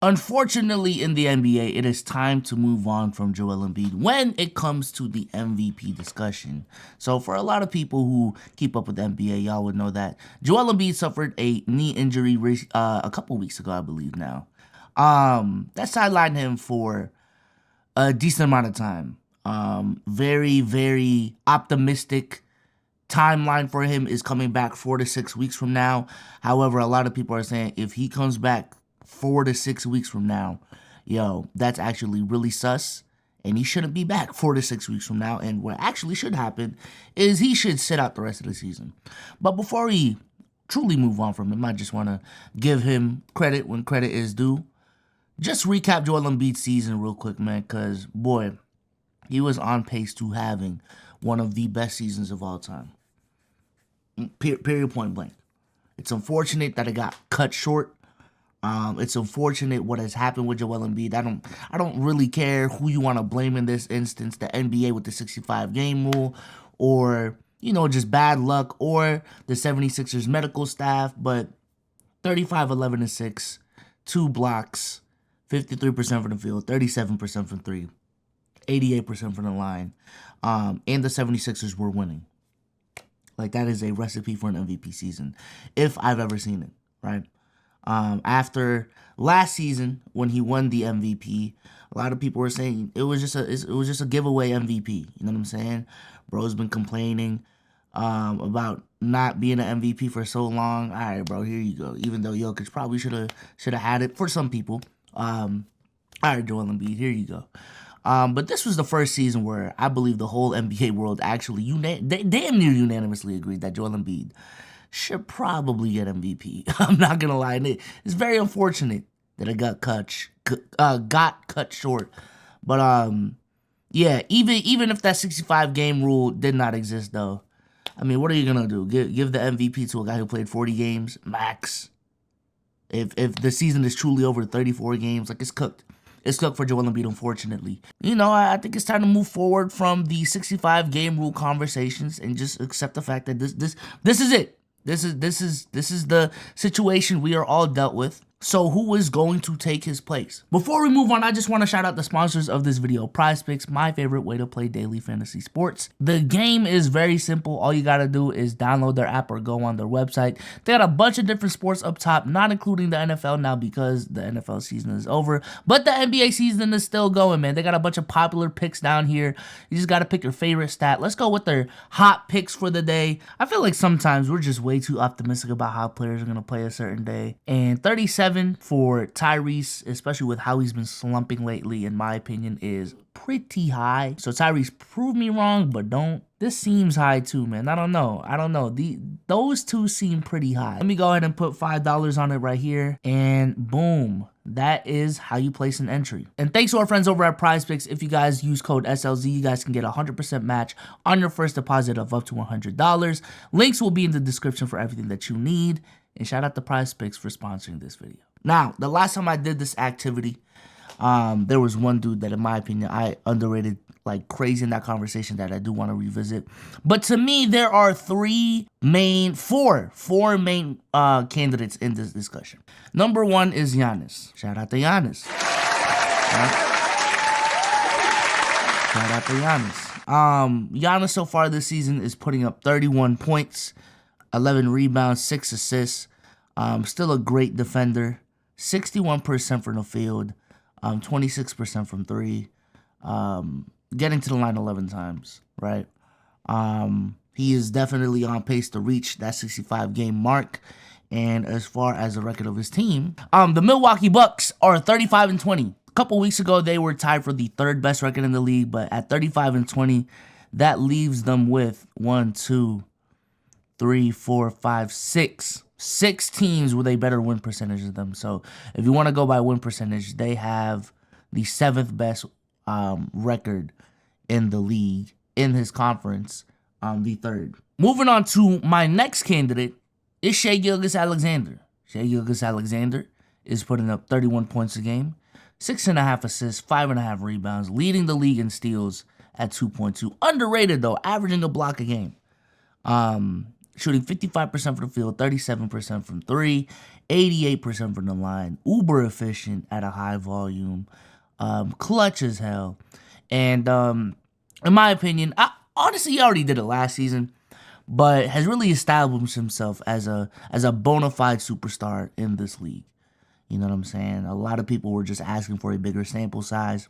Unfortunately, in the NBA, it is time to move on from Joel Embiid when it comes to the MVP discussion. So for a lot of people who keep up with the NBA, y'all would know that Joel Embiid suffered a knee injury a couple weeks ago, I believe now. That sidelined him for a decent amount of time. Very, very optimistic timeline for him is coming back 4 to 6 weeks from now. However, a lot of people are saying if he comes back 4 to 6 weeks from now, that's actually really sus. And he shouldn't be back 4 to 6 weeks from now. And what actually should happen is he should sit out the rest of the season. But before we truly move on from him, I just want to give him credit when credit is due. Just recap Joel Embiid's season real quick, man, because, boy, he was on pace to having one of the best seasons of all time. Period, point blank. It's unfortunate that it got cut short. It's unfortunate what has happened with Joel Embiid. I don't really care who you want to blame in this instance, the NBA with the 65-game rule, or, just bad luck, or the 76ers medical staff, but 35, 11, and 6, 2 blocks, 53% from the field, 37% from 3, 88% from the line, and the 76ers were winning. Like, that is a recipe for an MVP season, if I've ever seen it, right? After last season, when he won the MVP, a lot of people were saying it was just a giveaway MVP. You know what I'm saying? Bro's been complaining about not being an MVP for so long. All right, bro, here you go. Even though Jokic probably should have had it for some people. All right, Joel Embiid, here you go. But this was the first season where I believe the whole NBA world actually damn near unanimously agreed that Joel Embiid should probably get MVP. I'm not gonna lie, it's very unfortunate that it got cut short. But yeah, even if that 65-game rule did not exist, though, I mean, what are you gonna do? Give the MVP to a guy who played 40 games max? If the season is truly over 34 games, like, it's cooked. It's cooked for Joel Embiid, unfortunately. I think it's time to move forward from the 65-game rule conversations and just accept the fact that this is it. This is the situation we are all dealt with. So who is going to take his place? Before we move on, I just want to shout out the sponsors of this video, PrizePicks, my favorite way to play daily fantasy sports. The game is very simple. All you got to do is download their app or go on their website. They got a bunch of different sports up top, not including the NFL now because the NFL season is over, but the NBA season is still going, man. They got a bunch of popular picks down here. You just got to pick your favorite stat. Let's go with their hot picks for the day. I feel like sometimes we're just way too optimistic about how players are going to play a certain day. And 37 for Tyrese, especially with how he's been slumping lately, in my opinion, is pretty high. So Tyrese, prove me wrong, but don't. This seems high too, man. I don't know. Those two seem pretty high. Let me go ahead and put $5 on it right here, and boom. That is how you place an entry. And thanks to our friends over at PrizePicks, if you guys use code SLZ, you guys can get a 100% match on your first deposit of up to $100. Links will be in the description for everything that you need. And shout out to PrizePicks for sponsoring this video. Now, the last time I did this activity, there was one dude that, in my opinion, I underrated like crazy in that conversation that I do want to revisit. But to me, there are four main candidates in this discussion. Number one is Giannis. Shout out to Giannis. Shout out to Giannis. Giannis so far this season is putting up 31 points, 11 rebounds, 6 assists. Still a great defender. 61% from the field, 26% from 3. Getting to the line 11 times, right? He is definitely on pace to reach that 65-game mark. And as far as the record of his team, the Milwaukee Bucks are 35-20. A couple weeks ago, they were tied for the third best record in the league, but at 35-20, that leaves them with 6 teams with a better win percentage than them. So if you want to go by win percentage, they have the 7th best record in the league in his conference, the 3rd. Moving on to my next candidate is Shai Gilgeous-Alexander. Shai Gilgeous-Alexander is putting up 31 points a game, 6.5 assists, 5.5 rebounds, leading the league in steals at 2.2. Underrated though, averaging a block a game. shooting 55% from the field, 37% from three, 88% from the line, uber efficient at a high volume, clutch as hell. And in my opinion, honestly, he already did it last season, but has really established himself as a bona fide superstar in this league. You know what I'm saying? A lot of people were just asking for a bigger sample size.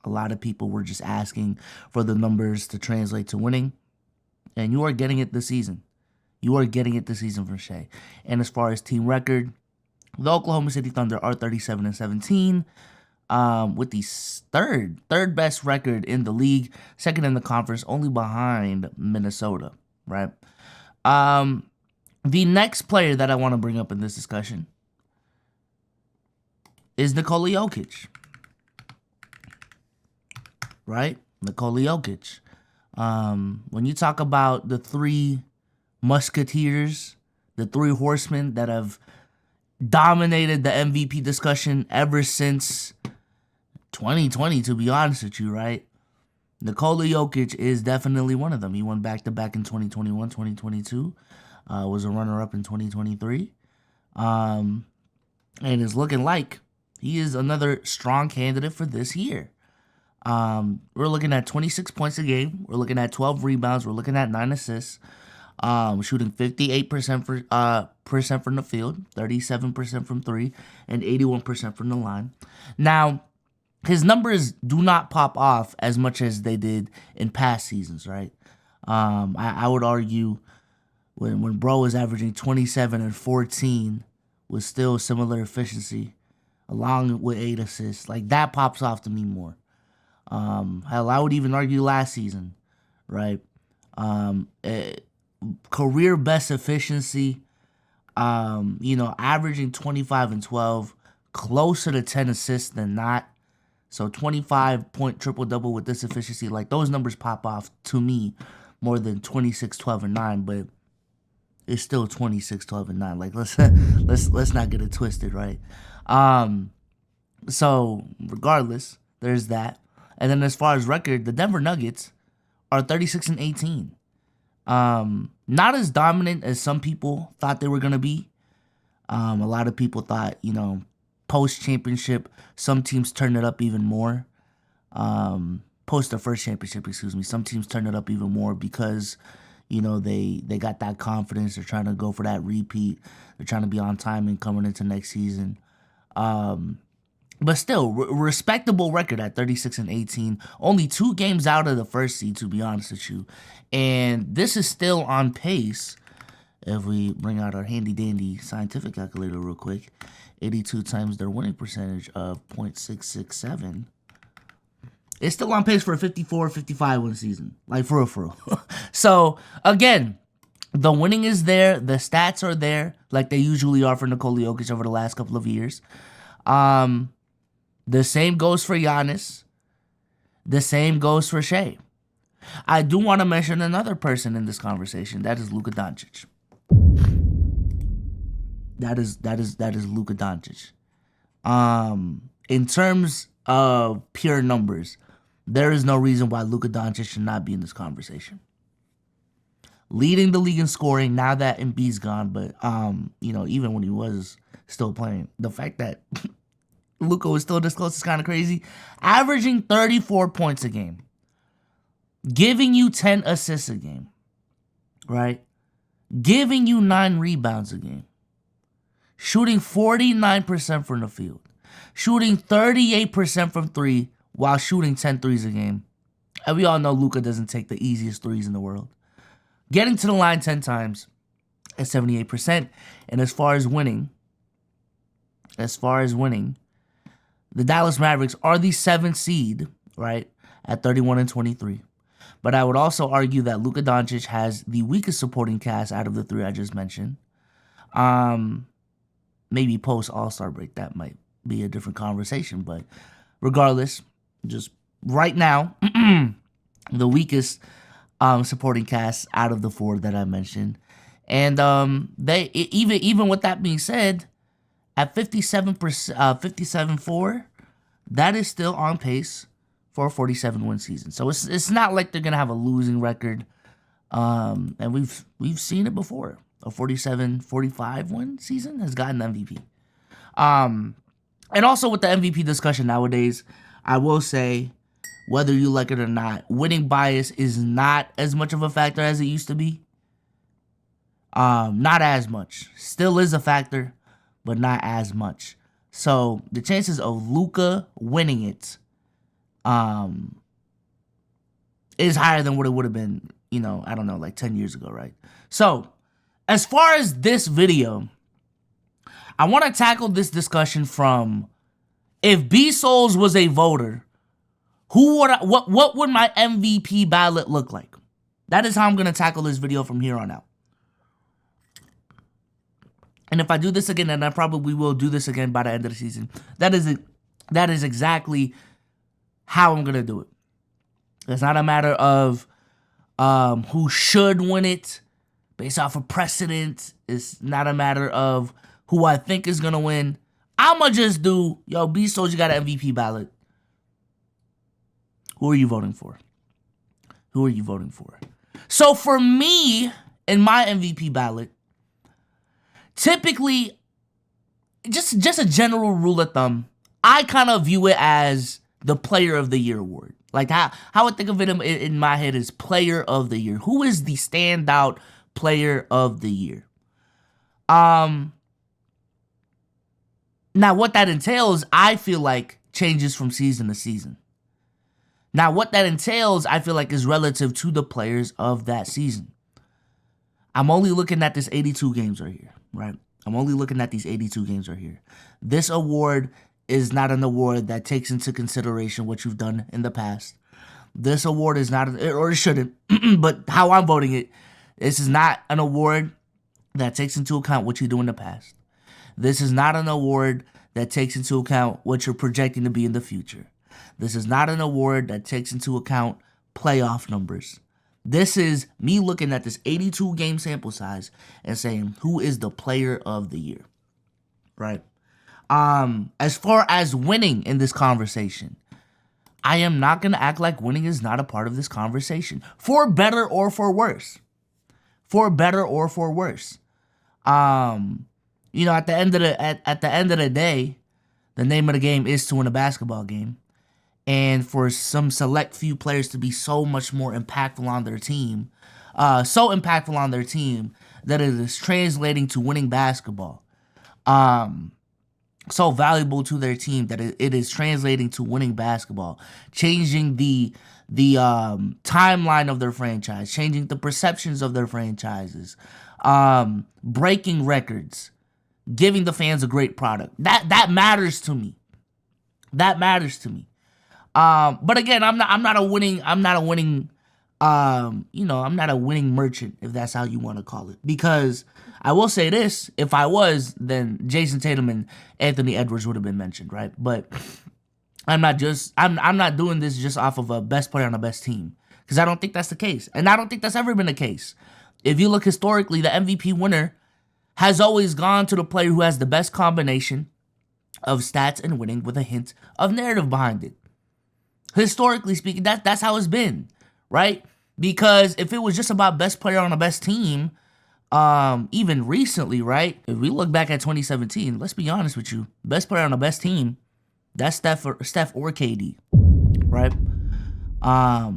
A lot of people were just asking for the numbers to translate to winning. And you are getting it this season. You are getting it this season from Shai. And as far as team record, the Oklahoma City Thunder are 37-17, with the third best record in the league, second in the conference, only behind Minnesota, right? The next player that I want to bring up in this discussion is Nikola Jokic, right? Nikola Jokic. When you talk about the three musketeers, the three horsemen that have dominated the MVP discussion ever since 2020, to be honest with you, right? Nikola Jokic is definitely one of them. He won back-to-back in 2021, 2022. Was a runner-up in 2023. And is looking like he is another strong candidate for this year. We're looking at 26 points a game. We're looking at 12 rebounds. We're looking at 9 assists. Shooting 58% from the field, 37% from three, and 81% from the line. Now, his numbers do not pop off as much as they did in past seasons, right? I would argue when bro was averaging 27 and 14 with still similar efficiency, along with 8 assists, like that pops off to me more. Hell, I would even argue last season, right? Career best efficiency, averaging 25 and 12, closer to 10 assists than not. So 25-point triple-double with this efficiency, like those numbers pop off to me more than 26, 12, and 9, but it's still 26, 12, and 9. Like let's not get it twisted, right? So regardless, there's that. And then as far as record, the Denver Nuggets are 36-18. Not as dominant as some people thought they were going to be. A lot of people thought, post-championship, some teams turned it up even more. Post their first championship, some teams turned it up even more because, they got that confidence. They're trying to go for that repeat. They're trying to be on time and coming into next season. But still, respectable record at 36-18. Only 2 games out of the first seed, to be honest with you. And this is still on pace. If we bring out our handy-dandy scientific calculator real quick, 82 times their winning percentage of .667. It's still on pace for a 54-55 win season. Like, for real. So, again, the winning is there. The stats are there, like they usually are for Nikola Jokic over the last couple of years. The same goes for Giannis. The same goes for Shai. I do want to mention another person in this conversation. That is Luka Doncic. That is Luka Doncic. In terms of pure numbers, there is no reason why Luka Doncic should not be in this conversation. Leading the league in scoring now that Embiid's gone, but even when he was still playing, the fact that Luka was still this close is kind of crazy. Averaging 34 points a game. Giving you 10 assists a game. Right? Giving you 9 rebounds a game. Shooting 49% from the field. Shooting 38% from 3 while shooting 10 threes a game. And we all know Luka doesn't take the easiest threes in the world. Getting to the line 10 times at 78%. And as far as winning, the Dallas Mavericks are the 7th seed, right, at 31-23. But I would also argue that Luka Doncic has the weakest supporting cast out of the 3 I just mentioned. Maybe post All-Star break, that might be a different conversation. But regardless, just right now, the weakest supporting cast out of the 4 that I mentioned. And even with that being said, at 57.4, that is still on pace for a 47-win season. So it's not like they're going to have a losing record. And we've seen it before. A 47-45 win season has gotten MVP. And also with the MVP discussion nowadays, I will say, whether you like it or not, winning bias is not as much of a factor as it used to be. Not as much. Still is a factor, but not as much. So the chances of Luka winning it is higher than what it would have been, I don't know, like 10 years ago, right? So as far as this video, I want to tackle this discussion from, if BSOLZ was a voter, what would my MVP ballot look like? That is how I'm going to tackle this video from here on out. And if I do this again, and I probably will do this again by the end of the season, that is exactly how I'm going to do it. It's not a matter of who should win it based off of precedent. It's not a matter of who I think is going to win. I'm going to just do, BSOLZ, you got an MVP ballot. Who are you voting for? Who are you voting for? So for me, in my MVP ballot, typically, just a general rule of thumb, I kind of view it as the Player of the Year award. Like how I think of it in my head is Player of the Year. Who is the standout Player of the Year? Now what that entails, I feel like changes from season to season. Now what that entails, I feel like is relative to the players of that season. I'm only looking at this 82 games right here, right? I'm only looking at these 82 games right here. This award is not an award that takes into consideration what you've done in the past. This award is not, or it shouldn't, but how I'm voting it, this is not an award that takes into account what you do in the past. This is not an award that takes into account what you're projecting to be in the future. This is not an award that takes into account playoff numbers. This is me looking at this 82 game sample size and saying, who is the Player of the Year, right? As far as winning in this conversation, I am not going to act like winning is not a part of this conversation, for better or for worse. For better or for worse. At the end of the day, the name of the game is to win a basketball game. And for some select few players to be so much more impactful on their team, that it is translating to winning basketball. So valuable to their team that it is translating to winning basketball, changing the timeline of their franchise, changing the perceptions of their franchises, breaking records, giving the fans a great product. That matters to me. That matters to me. But again, I'm not a winning merchant, if that's how you want to call it. Because I will say this, if I was, then Jason Tatum and Anthony Edwards would have been mentioned, right? But I'm not doing this just off of a best player on a best team. Because I don't think that's the case. And I don't think that's ever been the case. If you look historically, the MVP winner has always gone to the player who has the best combination of stats and winning with a hint of narrative behind it. Historically speaking, that's how it's been, right? Because if it was just about best player on the best team, even recently, right? If we look back at 2017, let's be honest with you, best player on the best team, that's Steph or KD, right? I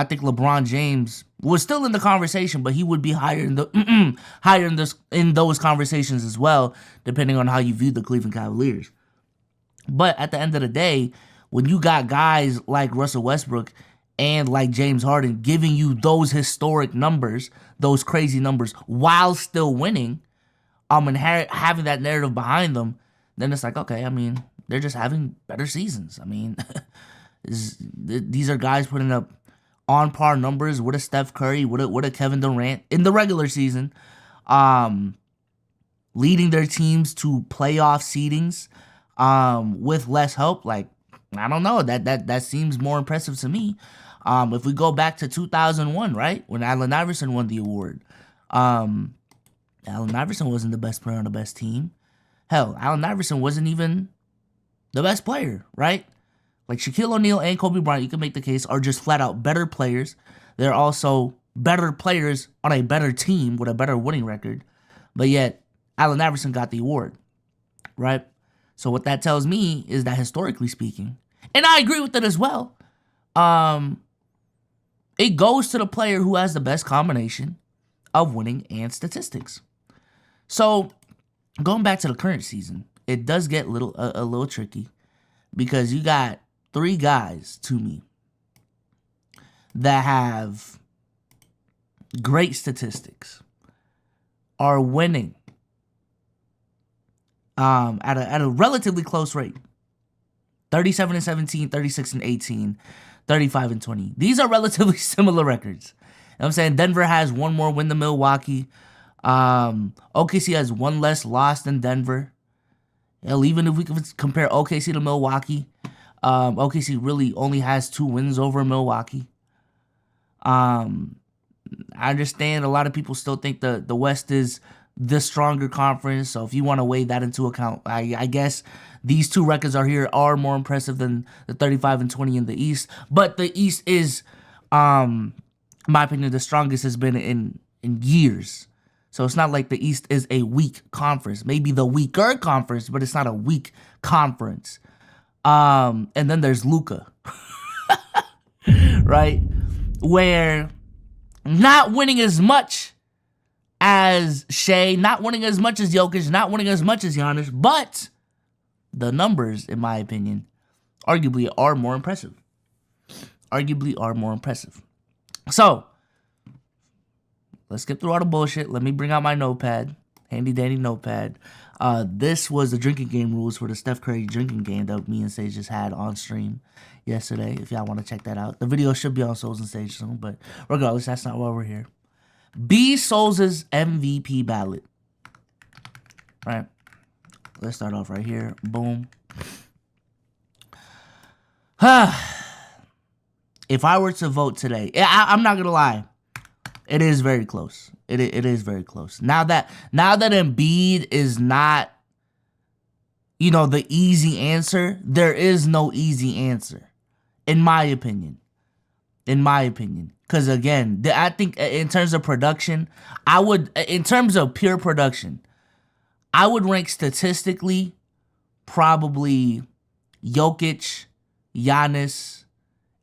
think LeBron James was still in the conversation, but he would be higher in those conversations as well, depending on how you view the Cleveland Cavaliers. But at the end of the day, when you got guys like Russell Westbrook and like James Harden giving you those historic numbers, those crazy numbers, while still winning, and having that narrative behind them, then it's like, okay, I mean, they're just having better seasons. I mean, these are guys putting up on par numbers with a Steph Curry, with a Kevin Durant in the regular season, leading their teams to playoff seedings with less help. Like, I don't know, that seems more impressive to me. If we go back to 2001, right, when Allen Iverson won the award, Allen Iverson wasn't the best player on the best team. Hell, Allen Iverson wasn't even the best player, right? Like Shaquille O'Neal and Kobe Bryant, you can make the case, are just flat out better players They're also better players on a better team with a better winning record. But yet, Allen Iverson got the award, right? So what that tells me is that historically speaking, and I agree with it as well, it goes to the player who has the best combination of winning and statistics. So going back to the current season, it does get a little tricky because you got 3 guys to me that have great statistics, are winning at a relatively close rate. 37 and 17, 36 and 18, 35 and 20. These are relatively similar records. You know what I'm saying? Denver has 1 more win than Milwaukee. OKC has 1 less loss than Denver. Hell, even if we could compare OKC to Milwaukee, OKC really only has 2 wins over Milwaukee. I understand a lot of people still think the West is the stronger conference. So if you want to weigh that into account, I guess these 2 records are more impressive than the 35 and 20 in the East. But the East is, in my opinion, the strongest has been in years. So it's not like the East is a weak conference. Maybe the weaker conference, but it's not a weak conference. And then there's Luka, right? Where not winning as much as Shea, not winning as much as Jokic, not winning as much as Giannis, but the numbers, in my opinion, arguably are more impressive. So, let's skip through all the bullshit. Let me bring out my notepad. Handy dandy notepad. This was the drinking game rules for the Steph Curry drinking game that me and Sage just had on stream yesterday. If y'all want to check that out. The video should be on Souls and Sage soon, but regardless, that's not why we're here. BSOLZ's MVP ballot. Right. Let's start off right here. Boom. If I were to vote today, I'm not gonna lie. It is very close. It is very close. Now that Embiid is not, the easy answer, there is no easy answer, in my opinion. Because again, I think in terms of production, in terms of pure production, I would rank statistically probably Jokic, Giannis,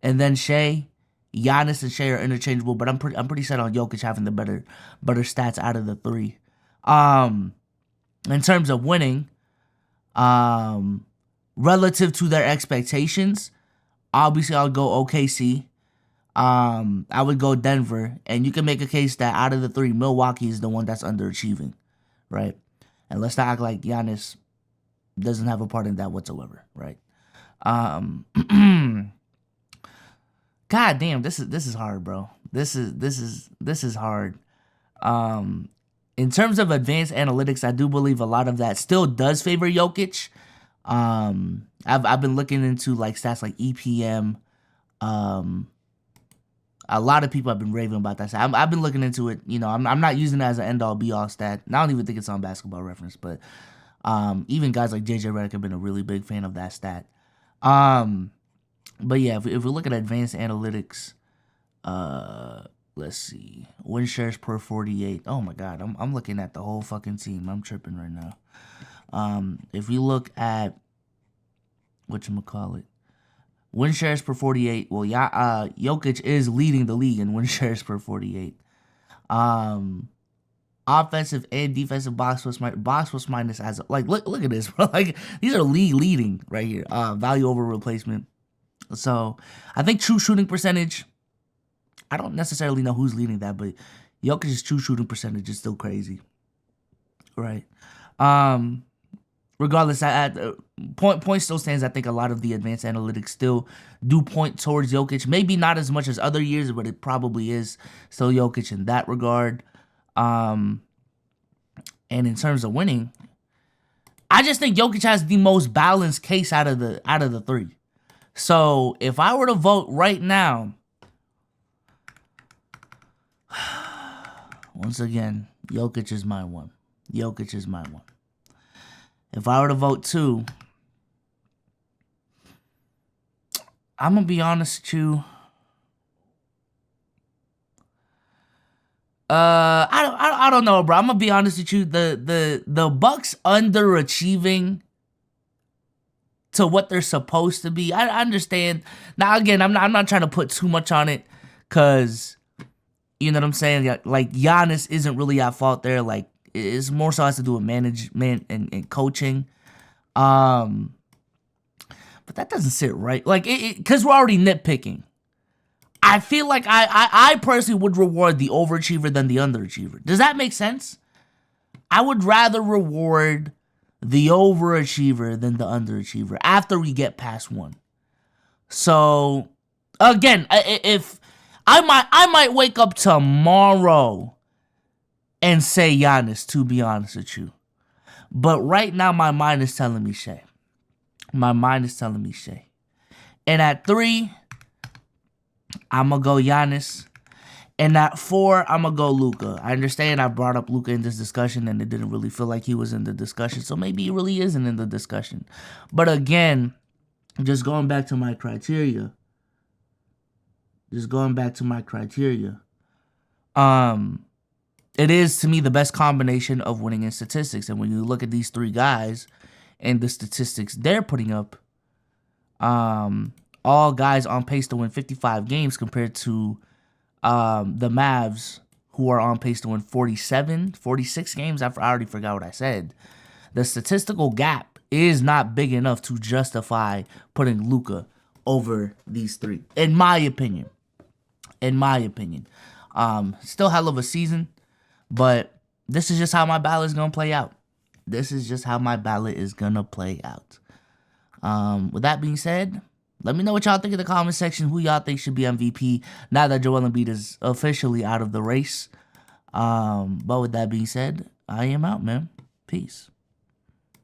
and then Shea. Giannis and Shea are interchangeable, but I'm pretty set on Jokic having the better stats out of the 3. In terms of winning, relative to their expectations, obviously I'll go OKC. I would go Denver, and you can make a case that out of the 3, Milwaukee is the one that's underachieving, right? And let's not act like Giannis doesn't have a part in that whatsoever, right? God damn, this is hard, bro. This is hard. In terms of advanced analytics, I do believe a lot of that still does favor Jokic. I've been looking into like stats like EPM. A lot of people have been raving about that stat. I've been looking into it. I'm not using it as an end-all be-all stat. I don't even think it's on Basketball Reference, but even guys like JJ Redick have been a really big fan of that stat. But yeah, if we look at advanced analytics, let's see, win shares per 48. Oh my God, I'm looking at the whole fucking team. I'm tripping right now. If we look at whatchamacallit, win shares per 48. Well, Jokic is leading the league in win shares per 48. Offensive and defensive box plus minus as look at this, bro. Like these are league leading right here. Value over replacement. So I think true shooting percentage, I don't necessarily know who's leading that, but Jokic's true shooting percentage is still crazy, right? Regardless, point still stands. I think a lot of the advanced analytics still do point towards Jokic. Maybe not as much as other years, but it probably is still Jokic in that regard. And in terms of winning, I just think Jokic has the most balanced case out of the 3. So if I were to vote right now, once again, Jokic is my one. If I were to vote 2, I'm going to be honest with you. I don't know, bro. I'm gonna be honest with you. The Bucks underachieving to what they're supposed to be. I understand. Now again, I'm not trying to put too much on it, cause you know what I'm saying. Like Giannis isn't really at fault there. Like it's more so has to do with management and coaching. But that doesn't sit right. Like because we're already nitpicking. I feel like I personally would reward the overachiever than the underachiever. Does that make sense? I would rather reward the overachiever than the underachiever after we get past one. So again, if I might wake up tomorrow and say Giannis, to be honest with you. But right now my mind is telling me Shea. My mind is telling me Shea. And at 3, I'm going to go Giannis. And at 4, I'm going to go Luka. I understand I brought up Luka in this discussion and it didn't really feel like he was in the discussion. So maybe he really isn't in the discussion. But again, just going back to my criteria. It is, to me, the best combination of winning and statistics. And when you look at these 3 guys and the statistics they're putting up, all guys on pace to win 55 games compared to the Mavs, who are on pace to win 46 games. I already forgot what I said. The statistical gap is not big enough to justify putting Luka over these 3, in my opinion. Still hell of a season, but this is just how my ballot is going to play out. With that being said, let me know what y'all think in the comment section. Who y'all think should be MVP now that Joel Embiid is officially out of the race. But with that being said, I am out, man. Peace.